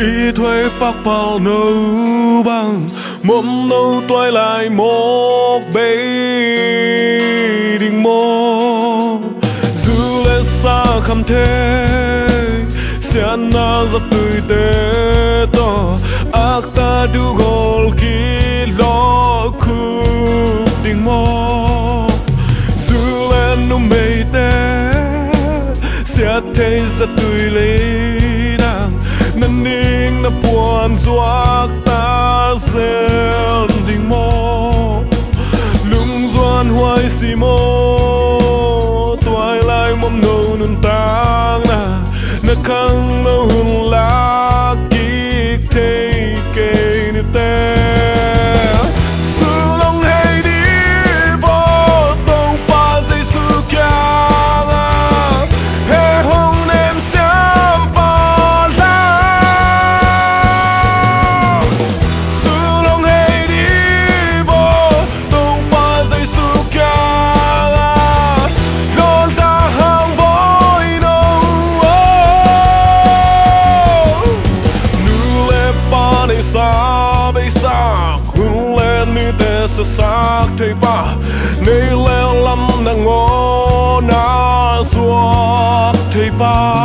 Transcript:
ý thuê bác bao nâu bằng mồm nâu tôi lại một bể đình mô dù lên xa khăm thế sẽ na rất tươi tế to ác ta du gol kỳ lo khúc đình mô dù lên nụ mây tế sẽ thấy rất tươi lấy nan ning na puan zuak ta zen ding mo lung zuan huai si mo toai lai mom no nun tang na khang no hun la ki ke ke ni te sa sak thei pa nei le lam na ngo na suak thei pa